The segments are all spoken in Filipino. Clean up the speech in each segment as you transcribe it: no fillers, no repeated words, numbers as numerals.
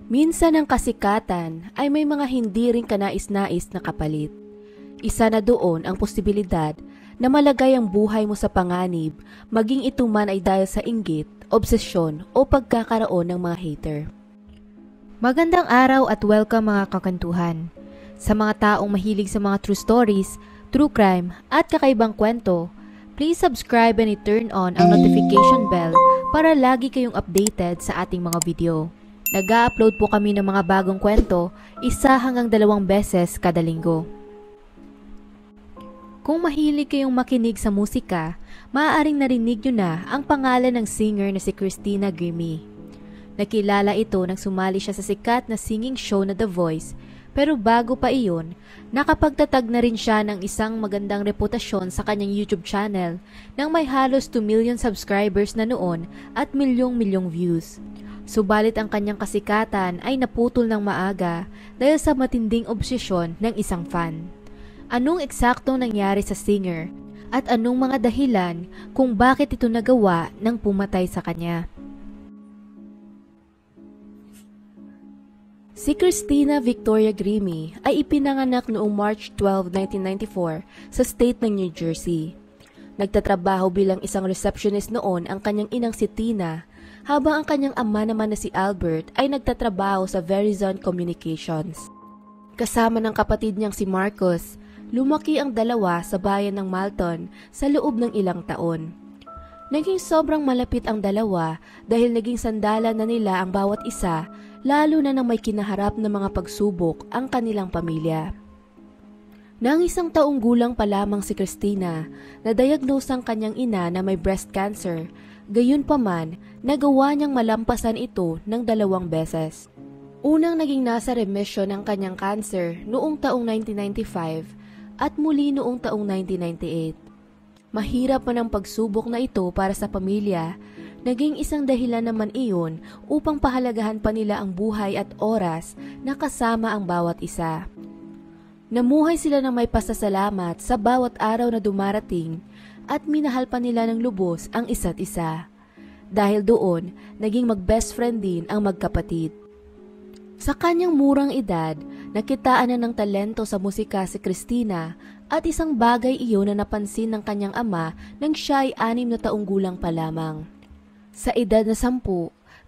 Minsan ang kasikatan ay may mga hindi rin kanais-nais na kapalit. Isa na doon ang posibilidad na malagay ang buhay mo sa panganib, maging ito man ay dahil sa inggit, obsesyon o pagkakaroon ng mga hater. Magandang araw at welcome mga kakantuhan. Sa mga taong mahilig sa mga true stories, true crime at kakaibang kwento, please subscribe and i-turn on ang notification bell para lagi kayong updated sa ating mga video. Nag-a-upload po kami ng mga bagong kwento, 1 hanggang 2 beses kada linggo. Kung mahilig kayong makinig sa musika, maaaring narinig nyo na ang pangalan ng singer na si Christina Grimmie. Nakilala ito nang sumali siya sa sikat na singing show na The Voice, pero bago pa iyon, nakapagtatag na rin siya ng isang magandang reputasyon sa kanyang YouTube channel nang may halos 2 million subscribers na noon at milyong-milyong views. Subalit ang kanyang kasikatan ay naputol ng maaga dahil sa matinding obsesyon ng isang fan. Anong eksaktong nangyari sa singer at anong mga dahilan kung bakit ito nagawa ng pumatay sa kanya? Si Christina Victoria Grimmie ay ipinanganak noong March 12, 1994 sa state ng New Jersey. Nagtatrabaho bilang isang receptionist noon ang kanyang inang si Tina, habang ang kanyang ama naman na si Albert ay nagtatrabaho sa Verizon Communications. Kasama ng kapatid niyang si Marcus, lumaki ang dalawa sa bayan ng Malton sa loob ng ilang taon. Naging sobrang malapit ang dalawa dahil naging sandalan na nila ang bawat isa, lalo na nang may kinaharap na mga pagsubok ang kanilang pamilya. Nang 1 taong gulang pa lamang si Christina, na-diagnose ang kanyang ina na may breast cancer. Gayunpaman, nagawa niyang malampasan ito ng 2 beses. Unang naging nasa remission ang kanyang cancer noong taong 1995 at muli noong taong 1998. Mahirap man ang pagsubok na ito para sa pamilya, naging isang dahilan naman iyon upang pahalagahan pa nila ang buhay at oras na kasama ang bawat isa. Namuhay sila ng may pasasalamat sa bawat araw na dumarating at minahal pa nila ng lubos ang isa't isa. Dahil doon, naging mag-best friend din ang magkapatid. Sa kanyang murang edad, nakitaan na ng talento sa musika si Christina at isang bagay iyon na napansin ng kanyang ama nang siya ay 6 na taong gulang pa lamang. Sa edad na 10,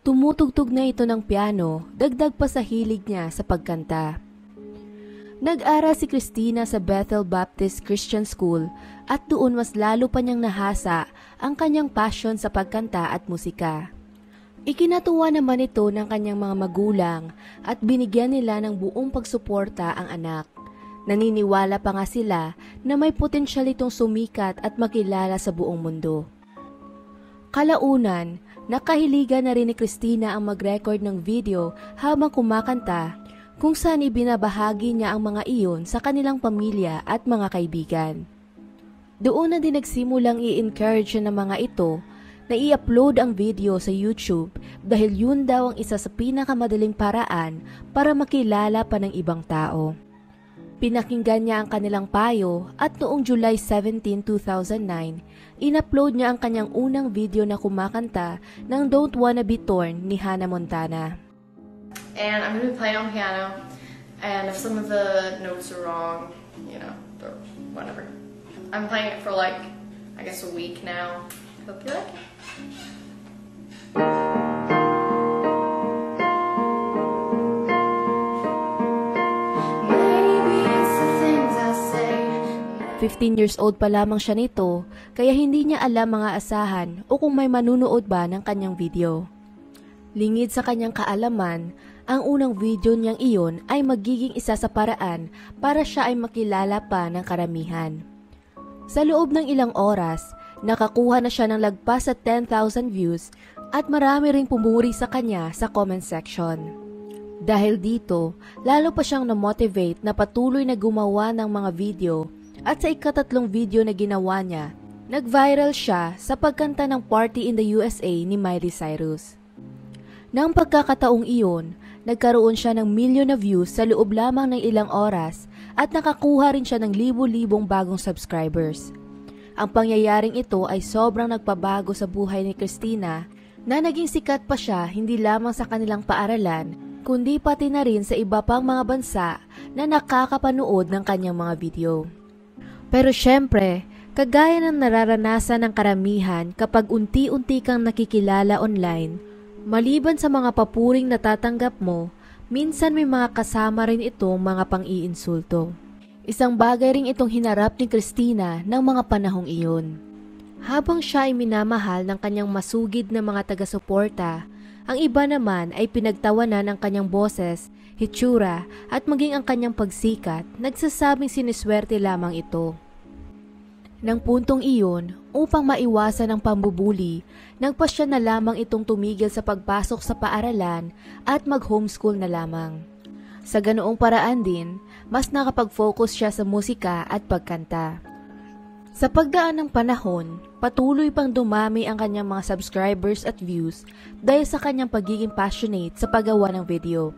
tumutugtog na ito ng piano, dagdag pa sa hilig niya sa pagkanta. Nag-aral si Christina sa Bethel Baptist Christian School at doon mas lalo pa niyang nahasa ang kanyang passion sa pagkanta at musika. Ikinatuwa naman ito ng kanyang mga magulang at binigyan nila ng buong pagsuporta ang anak. Naniniwala pa nga sila na may potensyal itong sumikat at makilala sa buong mundo. Kalaunan, nakahiligan na rin ni Christina ang mag-record ng video habang kumakanta, kung saan ibinabahagi niya ang mga iyon sa kanilang pamilya at mga kaibigan. Doon na din nagsimulang i-encourage ng mga ito na i-upload ang video sa YouTube dahil yun daw ang isa sa pinakamadaling paraan para makilala pa ng ibang tao. Pinakinggan niya ang kanilang payo at noong July 17, 2009, in-upload niya ang kanyang unang video na kumakanta ng Don't Wanna Be Torn ni Hannah Montana. And I'm going to be playing on piano, and if some of the notes are wrong, or whatever. I'm playing it for I guess a week now. Hope you like it. 15 years old pa lamang siya nito, kaya hindi niya alam mga asahan o kung may manunood ba ng kanyang video. Lingid sa kanyang kaalaman, ang unang video niyang iyon ay magiging isa sa paraan para siya ay makilala pa ng karamihan. Sa loob ng ilang oras, nakakuha na siya ng lagpas sa 10,000 views at marami ring pumuri sa kanya sa comment section. Dahil dito, lalo pa siyang na-motivate na patuloy na gumawa ng mga video at sa ika-3 video na ginawa niya, nag-viral siya sa pagkanta ng Party in the USA ni Miley Cyrus. Nang pagkakataong iyon, nagkaroon siya ng milyon na views sa loob lamang ng ilang oras at nakakuha rin siya ng libo-libong bagong subscribers. Ang pangyayaring ito ay sobrang nagpabago sa buhay ni Christina na naging sikat pa siya hindi lamang sa kanilang paaralan kundi pati na rin sa iba pang mga bansa na nakakapanood ng kanyang mga video. Pero syempre, kagaya ng nararanasan ng karamihan kapag unti-unti kang nakikilala online, maliban sa mga papuring natatanggap mo, minsan may mga kasama rin itong mga pang-iinsulto. Isang bagay rin itong hinarap ni Christina ng mga panahong iyon. Habang siya ay minamahal ng kanyang masugid na mga taga-suporta, ang iba naman ay pinagtawanan ng kanyang boses, hitsura at maging ang kanyang pagsikat, nagsasabing siniswerte lamang ito. Nang puntong iyon, upang maiwasan ang pambubuli, nagpasya na lamang itong tumigil sa pagpasok sa paaralan at mag-homeschool na lamang. Sa ganoong paraan din, mas nakapag-focus siya sa musika at pagkanta. Sa pagdaan ng panahon, patuloy pang dumami ang kanyang mga subscribers at views dahil sa kanyang pagiging passionate sa paggawa ng video.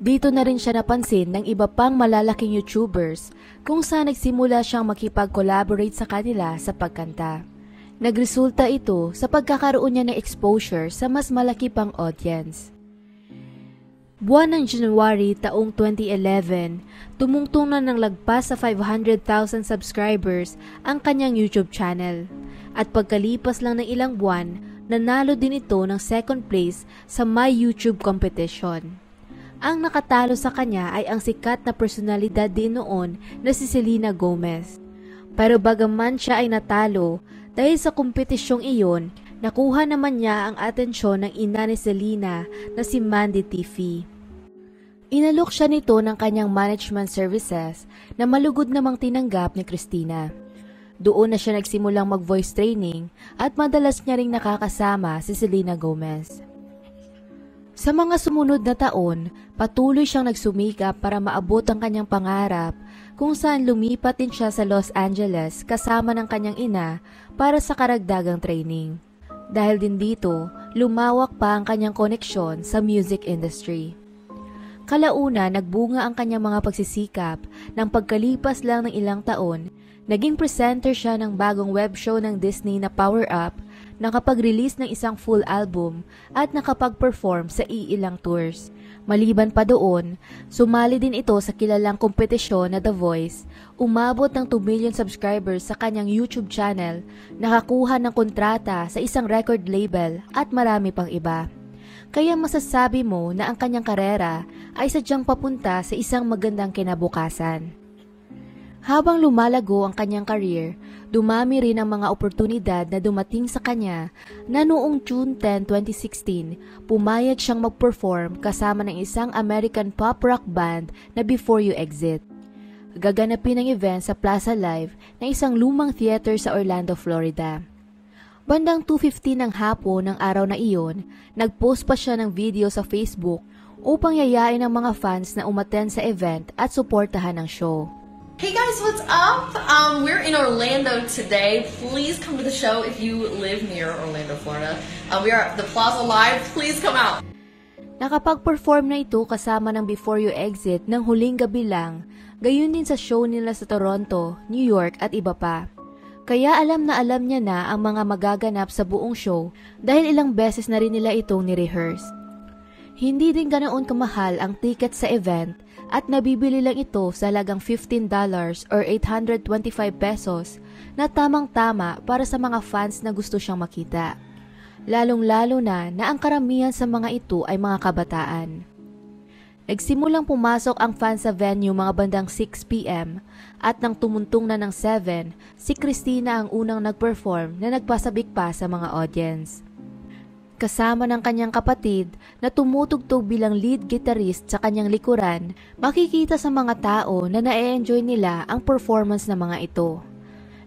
Dito na rin siya napansin ng iba pang malalaking YouTubers kung saan nagsimula siyang makipag-collaborate sa kanila sa pagkanta. Nagresulta ito sa pagkakaroon niya ng exposure sa mas malaki pang audience. Buwan ng January taong 2011, tumungtong na ng lagpas sa 500,000 subscribers ang kanyang YouTube channel. At pagkalipas lang ng ilang buwan, nanalo din ito ng second place sa My YouTube competition. Ang nakatalo sa kanya ay ang sikat na personalidad din noon na si Selena Gomez. Pero bagaman siya ay natalo, dahil sa kompetisyong iyon, nakuha naman niya ang atensyon ng ina ni Selena na si Mandy TV. Inalok siya nito ng kanyang management services na malugod namang tinanggap ni Christina. Doon na siya nagsimulang mag-voice training at madalas niya ring nakakasama si Selena Gomez. Sa mga sumunod na taon, patuloy siyang nagsumikap para maabot ang kanyang pangarap kung saan lumipat din siya sa Los Angeles kasama ng kanyang ina para sa karagdagang training. Dahil din dito, lumawak pa ang kanyang koneksyon sa music industry. Kalauna, nagbunga ang kanyang mga pagsisikap nang pagkalipas lang ng ilang taon, naging presenter siya ng bagong web show ng Disney na Power Up, nakapag-release ng isang full album at nakapag-perform sa iilang tours. Maliban pa doon, sumali din ito sa kilalang kompetisyon na The Voice, umabot ng 2 million subscribers sa kanyang YouTube channel, nakakuha ng kontrata sa isang record label at marami pang iba. Kaya masasabi mo na ang kanyang karera ay sadyang papunta sa isang magandang kinabukasan. Habang lumalago ang kanyang career, dumami rin ang mga oportunidad na dumating sa kanya na noong June 10, 2016, pumayag siyang mag-perform kasama ng isang American pop rock band na Before You Exit. Gaganapin ang event sa Plaza Live na isang lumang theater sa Orlando, Florida. Bandang 2:15 ng hapon ng araw na iyon, nagpost pa siya ng video sa Facebook upang yayain ang mga fans na umattend sa event at suportahan ang show. Hey guys, what's up? We're in Orlando today. Please come to the show if you live near Orlando, Florida. We are at the Plaza Live. Please come out. Nakapag-perform na ito kasama ng Before You Exit ng huling gabi lang, gayon din sa show nila sa Toronto, New York at iba pa. Kaya alam niya na ang mga magaganap sa buong show dahil ilang beses na rin nila itong ni-rehearse. Hindi din ganoon kamahal ang ticket sa event at nabibili lang ito sa halagang $15 or 825 pesos na tamang-tama para sa mga fans na gusto siyang makita. Lalong-lalo na ang karamihan sa mga ito ay mga kabataan. Nagsimulang pumasok ang fans sa venue mga bandang 6 p.m. at nang tumuntong na ng 7, si Christina ang unang nag-perform na nagpasabik pa sa mga audience. Kasama ng kanyang kapatid na tumutugtog bilang lead guitarist sa kanyang likuran, makikita sa mga tao na na-enjoy nila ang performance ng mga ito.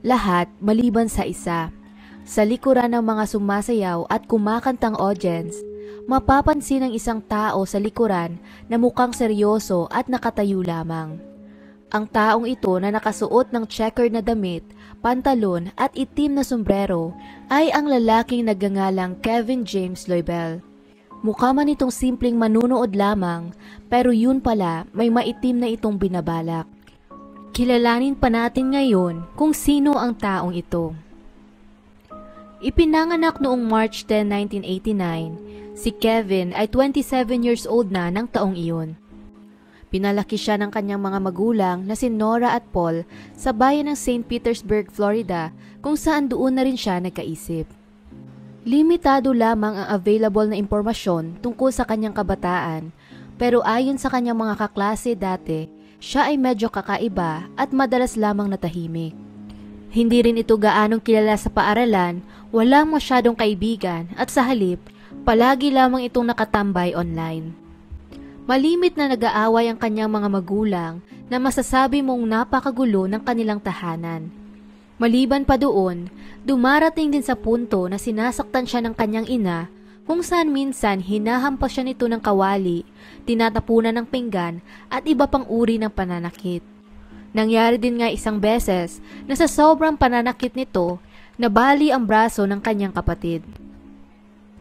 Lahat maliban sa isa. Sa likuran ng mga sumasayaw at kumakantang audience, mapapansin ang isang tao sa likuran na mukhang seryoso at nakatayo lamang. Ang taong ito na nakasuot ng checkered na damit, pantalon at itim na sombrero ay ang lalaking nagngangalang Kevin James Loibel. Mukha man itong simpleng manunood lamang, pero yun pala may maitim na itong binabalak. Kilalanin pa natin ngayon kung sino ang taong ito. Ipinanganak noong March 10, 1989, si Kevin ay 27 years old na ng taong iyon. Pinalaki siya ng kanyang mga magulang na si Nora at Paul sa bayan ng St. Petersburg, Florida, kung saan doon na rin siya nagkaisip. Limitado lamang ang available na impormasyon tungkol sa kanyang kabataan, pero ayon sa kanyang mga kaklase dati, siya ay medyo kakaiba at madalas lamang natahimik. Hindi rin ito gaanong kilala sa paaralan, walang masyadong kaibigan at sa halip, palagi lamang itong nakatambay online. Malimit na nag-aaway ang kanyang mga magulang na masasabi mong napakagulo ng kanilang tahanan. Maliban pa doon, dumarating din sa punto na sinasaktan siya ng kanyang ina kung saan minsan hinahampas siya nito ng kawali, tinatapunan ng pinggan at iba pang uri ng pananakit. Nangyari din nga isang beses na sa sobrang pananakit nito, nabali ang braso ng kanyang kapatid.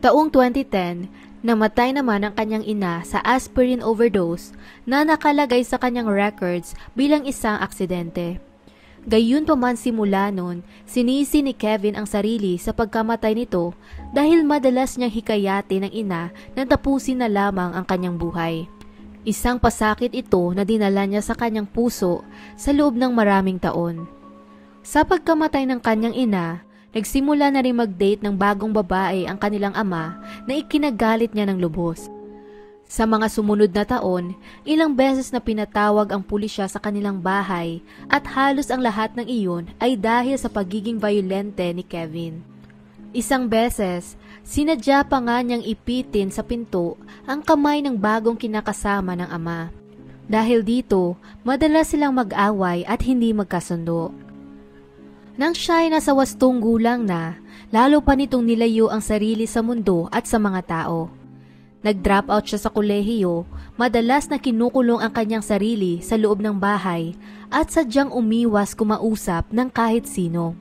Taong 2010, namatay naman ang kanyang ina sa aspirin overdose na nakalagay sa kanyang records bilang isang aksidente. Gayunpaman simula noon, sinisi ni Kevin ang sarili sa pagkamatay nito dahil madalas niyang hikayati ng ina na tapusin na lamang ang kanyang buhay. Isang pasakit ito na dinala niya sa kanyang puso sa loob ng maraming taon. Sa pagkamatay ng kanyang ina, nagsimula na rin mag-date ng bagong babae ang kanilang ama na ikinagalit niya ng lubos. Sa mga sumunod na taon, ilang beses na pinatawag ang pulisya sa kanilang bahay at halos ang lahat ng iyon ay dahil sa pagiging violente ni Kevin. Isang beses, sinadya pa nga niyang ipitin sa pinto ang kamay ng bagong kinakasama ng ama. Dahil dito, madalas silang mag-away at hindi magkasundo. Nang siya ay nasa 8 gulang na, lalo pa nitong nilayo ang sarili sa mundo at sa mga tao. Nag-drop out siya sa kolehiyo, madalas na kinukulong ang kanyang sarili sa loob ng bahay at sadyang umiwas kumausap ng kahit sino.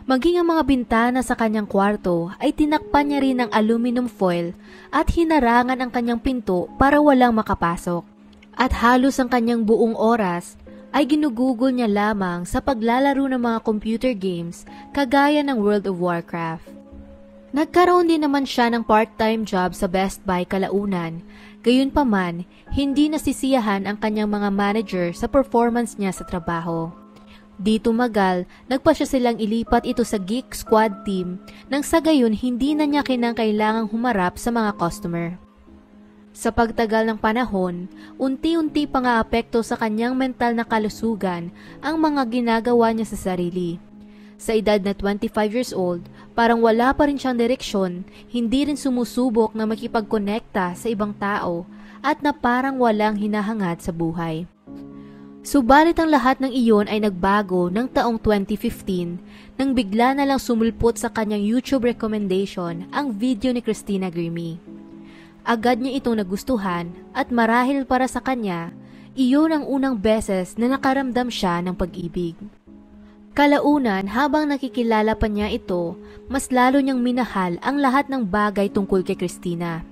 Maging ang mga bintana sa kanyang kwarto ay tinakpan niya rin ng aluminum foil at hinarangan ang kanyang pinto para walang makapasok. At halos ang kanyang buong oras ay ginugugol niya lamang sa paglalaro ng mga computer games kagaya ng World of Warcraft. Nagkaroon din naman siya ng part-time job sa Best Buy kalaunan, gayunpaman hindi nasisiyahan ang kanyang mga manager sa performance niya sa trabaho. Di tumagal, nagpa siya silang ilipat ito sa Geek Squad team nang sa gayon hindi na niya kinakailangang humarap sa mga customer. Sa pagtagal ng panahon, unti-unti pa nga apekto sa kanyang mental na kalusugan ang mga ginagawa niya sa sarili. Sa edad na 25 years old, parang wala pa rin siyang direksyon, hindi rin sumusubok na makipagkonekta sa ibang tao at na parang walang hinahangad sa buhay. Subalit ang lahat ng iyon ay nagbago ng taong 2015 nang bigla na lang sumulpot sa kanyang YouTube recommendation ang video ni Christina Grimmie. Agad niya itong nagustuhan at marahil para sa kanya, iyon ang unang beses na nakaramdam siya ng pag-ibig. Kalaunan habang nakikilala pa niya ito, mas lalo niyang minahal ang lahat ng bagay tungkol kay Christina.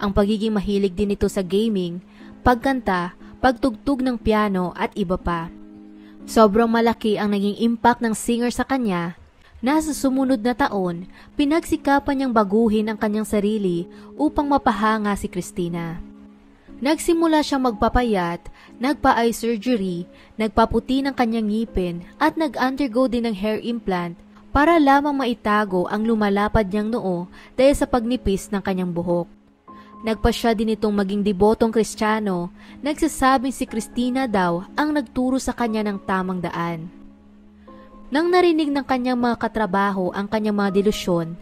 Ang pagiging mahilig din ito sa gaming, pagkanta, pagtugtog ng piano at iba pa. Sobrang malaki ang naging impact ng singer sa kanya. Nasa sumunod na taon, pinagsikapan niyang baguhin ang kanyang sarili upang mapahanga si Christina. Nagsimula siyang magpapayat, nagpa-eye surgery, nagpaputi ng kanyang ngipin at nag-undergo din ng hair implant para lamang maitago ang lumalapad niyang noo dahil sa pagnipis ng kanyang buhok. Nagpa siya din itong maging debotong Kristiyano, nagsasabing si Christina daw ang nagturo sa kanya ng tamang daan. Nang narinig ng kanyang mga katrabaho ang kanyang mga delusyon,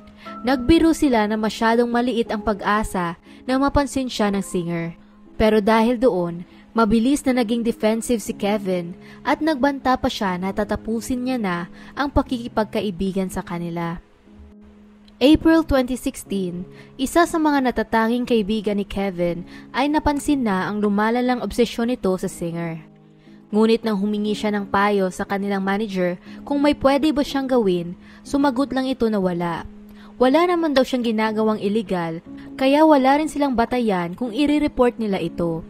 nagbiro sila na masyadong maliit ang pag-asa na mapansin siya ng singer. Pero dahil doon, mabilis na naging defensive si Kevin at nagbanta pa siya na tatapusin niya na ang pakikipagkaibigan sa kanila. April 2016, isa sa mga natatanging kaibigan ni Kevin ay napansin na ang lumalalang obsesyon nito sa singer. Ngunit nang humingi siya ng payo sa kanilang manager kung may pwede ba siyang gawin, sumagot lang ito na wala. Wala naman daw siyang ginagawang illegal, kaya wala rin silang batayan kung i-report nila ito.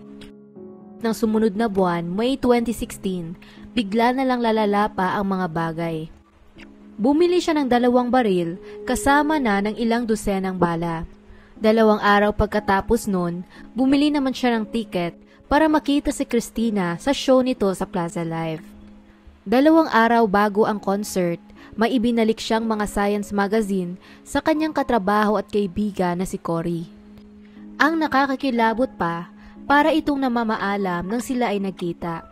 Nang sumunod na buwan, May 2016, bigla na lang lalala pa ang mga bagay. Bumili siya ng 2 baril kasama na ng ilang dosenang bala. 2 araw pagkatapos nun, bumili naman siya ng ticket para makita si Christina sa show nito sa Plaza Live. 2 araw bago ang concert, may ibinalik siyang mga science magazine sa kanyang katrabaho at kaibigan na si Cory. Ang nakakakilabot pa, para itong namamaalam nang sila ay nagkita.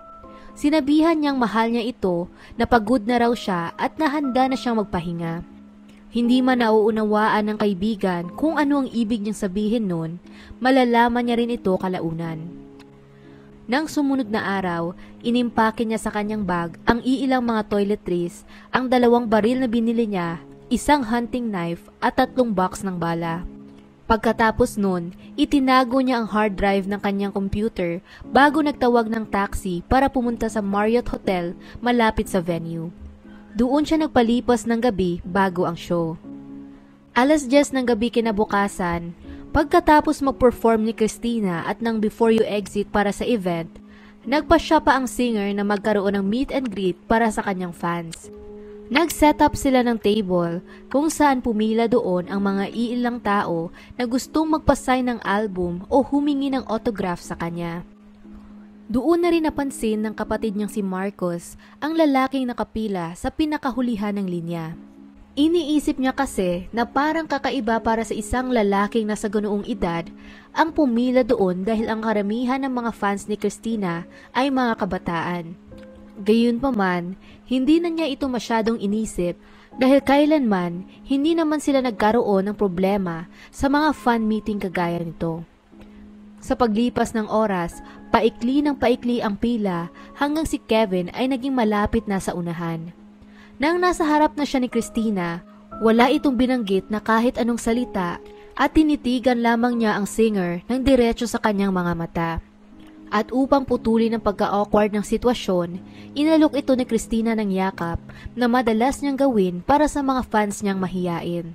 Sinabihan niyang mahal niya ito, na pagod na raw siya at nahanda na siyang magpahinga. Hindi man nauunawaan ng kaibigan kung ano ang ibig niyang sabihin nun, malalaman niya rin ito kalaunan. Nang sumunod na araw, inimpake niya sa kanyang bag ang iilang mga toiletries, ang 2 baril na binili niya, 1 hunting knife at 3 box ng bala. Pagkatapos nun, itinago niya ang hard drive ng kanyang computer bago nagtawag ng taxi para pumunta sa Marriott Hotel malapit sa venue. Doon siya nagpalipas ng gabi bago ang show. 10:00 ng gabi kinabukasan, pagkatapos mag-perform ni Christina at nang before you exit para sa event, nagpasya pa ang singer na magkaroon ng meet and greet para sa kanyang fans. Nag-set up sila ng table kung saan pumila doon ang mga iilang tao na gustong magpasign ng album o humingi ng autograph sa kanya. Doon na rin napansin ng kapatid niyang si Marcos ang lalaking nakapila sa pinakahulihan ng linya. Iniisip niya kasi na parang kakaiba para sa isang lalaking nasa ganoong edad ang pumila doon dahil ang karamihan ng mga fans ni Christina ay mga kabataan. Gayunpaman, hindi na niya ito masyadong inisip dahil kailanman hindi naman sila nagkaroon ng problema sa mga fan meeting kagaya nito. Sa paglipas ng oras, paikli ng paikli ang pila hanggang si Kevin ay naging malapit na sa unahan. Nang nasa harap na siya ni Christina, wala itong binanggit na kahit anong salita at tinitigan lamang niya ang singer ng diretso sa kanyang mga mata. At upang putulin ang pagka-awkward ng sitwasyon, inalok ito ni Christina ng yakap na madalas niyang gawin para sa mga fans niyang mahiyain.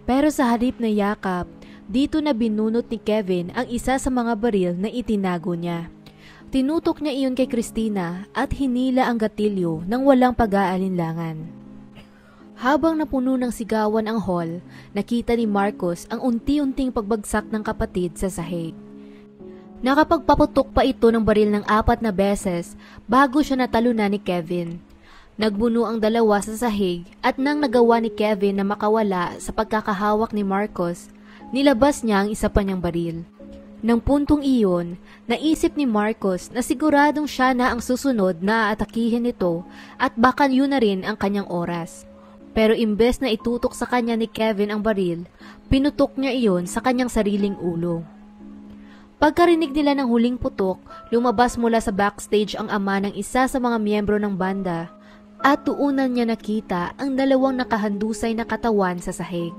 Pero sa halip na yakap, dito na binunot ni Kevin ang isa sa mga baril na itinago niya. Tinutok niya iyon kay Christina at hinila ang gatilyo nang walang pag-aalinlangan. Habang napuno ng sigawan ang hall, nakita ni Marcos ang unti-unting pagbagsak ng kapatid sa sahig. Nakapagpaputok pa ito ng baril ng 4 na beses bago siya natalunan ni Kevin. Nagbuno ang 2 sa sahig at nang nagawa ni Kevin na makawala sa pagkakahawak ni Marcos, nilabas niya ang isa pa niyang baril. Nang puntong iyon, naisip ni Marcos na siguradong siya na ang susunod na aatakihin nito at baka yun na rin ang kanyang oras. Pero imbes na itutok sa kanya ni Kevin ang baril, pinutok niya iyon sa kanyang sariling ulo. Pagkarinig nila ng huling putok, lumabas mula sa backstage ang ama ng isa sa mga miyembro ng banda at tuunan niya nakita ang 2 nakahandusay na katawan sa sahig.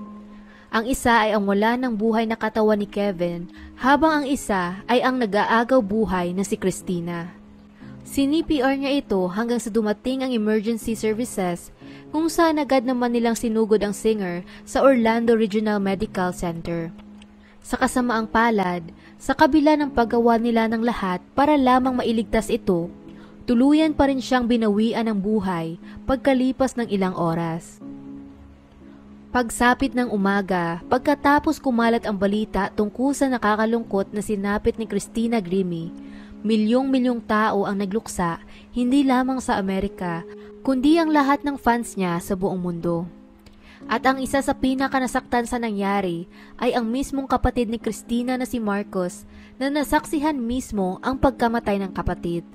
Ang isa ay ang wala ng buhay na katawan ni Kevin, habang ang isa ay ang nag-aagaw buhay na si Christina. Sinipr niya ito hanggang sa dumating ang emergency services kung saan agad naman nilang sinugod ang singer sa Orlando Regional Medical Center. Sa kasamaang palad, sa kabila ng paggawa nila ng lahat para lamang mailigtas ito, tuluyan pa rin siyang binawian ng buhay pagkalipas ng ilang oras. Pagsapit ng umaga, pagkatapos kumalat ang balita tungkol sa nakakalungkot na sinapit ni Christina Grimmie, milyong-milyong tao ang nagluksa, hindi lamang sa Amerika, kundi ang lahat ng fans niya sa buong mundo. At ang isa sa pinakanasaktan sa nangyari ay ang mismong kapatid ni Christina na si Marcos na nasaksihan mismo ang pagkamatay ng kapatid.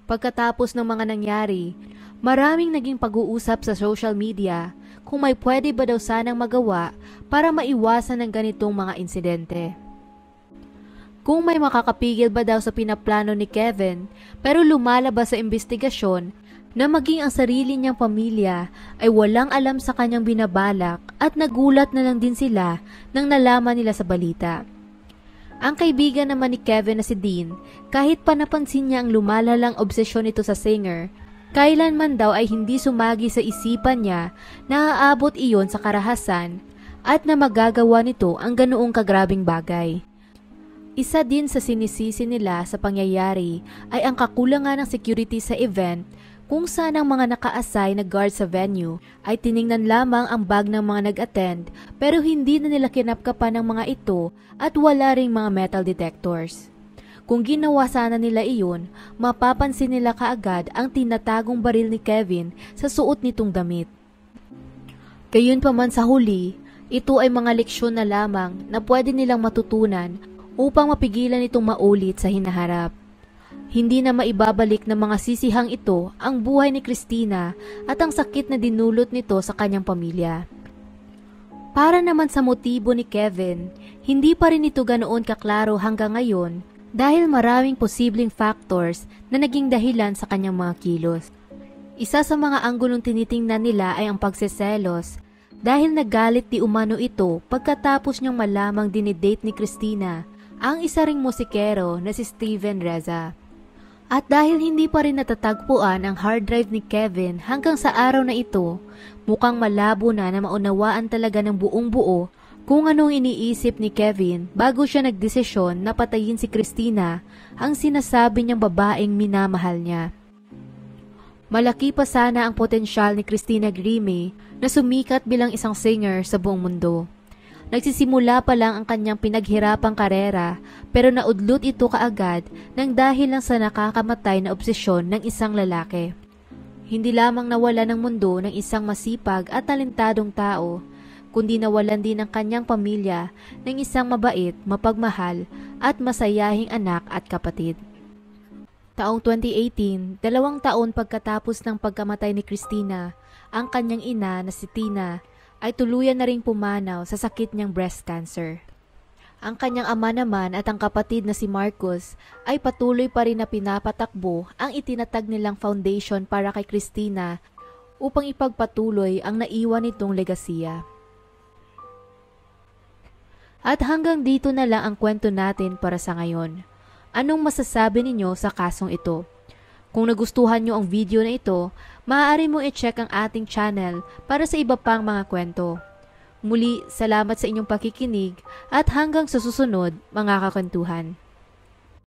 Pagkatapos ng mga nangyari, maraming naging pag-uusap sa social media kung may pwede ba daw sanang magawa para maiwasan ng ganitong mga insidente. Kung may makakapigil ba daw sa pinaplano ni Kevin pero lumalabas sa investigasyon na maging ang sarili niyang pamilya ay walang alam sa kanyang binabalak at nagulat na lang din sila nang nalaman nila sa balita. Ang kaibigan naman ni Kevin na si Dean, kahit pa napansin niya ang lumalalang obsesyon nito sa singer, kailanman daw ay hindi sumagi sa isipan niya na aabot iyon sa karahasan at na magagawa nito ang ganoong kagrabing bagay. Isa din sa sinisisi nila sa pangyayari ay ang kakulangan ng security sa event kung saan ang mga naka-assign na guard sa venue ay tiningnan lamang ang bag ng mga nag-attend pero hindi na nila kinapkapan ng mga ito at wala ring mga metal detectors. Kung ginawa sana nila iyon, mapapansin nila kaagad ang tinatagong baril ni Kevin sa suot nitong damit. Gayunpaman sa huli, ito ay mga leksyon na lamang na pwede nilang matutunan upang mapigilan itong maulit sa hinaharap. Hindi na maibabalik ng mga sisihang ito ang buhay ni Christina at ang sakit na dinulot nito sa kanyang pamilya. Para naman sa motibo ni Kevin, hindi pa rin ito ganoon kaklaro hanggang ngayon dahil maraming posibleng factors na naging dahilan sa kanyang mga kilos. Isa sa mga anggulong tinitingnan nila ay ang pagseselos dahil nagalit di umano ito pagkatapos niyang malamang dinidate ni Christina ang isa ring musikero na si Steven Reza. At dahil hindi pa rin natatagpuan ang hard drive ni Kevin hanggang sa araw na ito, mukhang malabo na maunawaan talaga ng buong buo kung anong iniisip ni Kevin bago siya nagdesisyon na patayin si Christina, ang sinasabi niyang babaeng minamahal niya. Malaki pa sana ang potensyal ni Christina Grimmie na sumikat bilang isang singer sa buong mundo. Nagsisimula pa lang ang kanyang pinaghirapang karera pero naudlot ito kaagad nang dahil lang sa nakakamatay na obsesyon ng isang lalaki. Hindi lamang nawala ng mundo ng isang masipag at talentadong tao, kundi nawalan din ang kanyang pamilya ng isang mabait, mapagmahal at masayahing anak at kapatid. Taong 2018, 2 taon pagkatapos ng pagkamatay ni Christina, ang kanyang ina na si Tina ay tuluyan na ring pumanaw sa sakit niyang breast cancer. Ang kanyang ama naman at ang kapatid na si Marcus ay patuloy pa rin na pinapatakbo ang itinatag nilang foundation para kay Christina upang ipagpatuloy ang naiwan nitong legasiya. At hanggang dito na lang ang kwento natin para sa ngayon. Anong masasabi ninyo sa kasong ito? Kung nagustuhan nyo ang video na ito, maaari mo i-check ang ating channel para sa iba pang mga kwento. Muli, salamat sa inyong pakikinig at hanggang sa susunod mga kakwentuhan.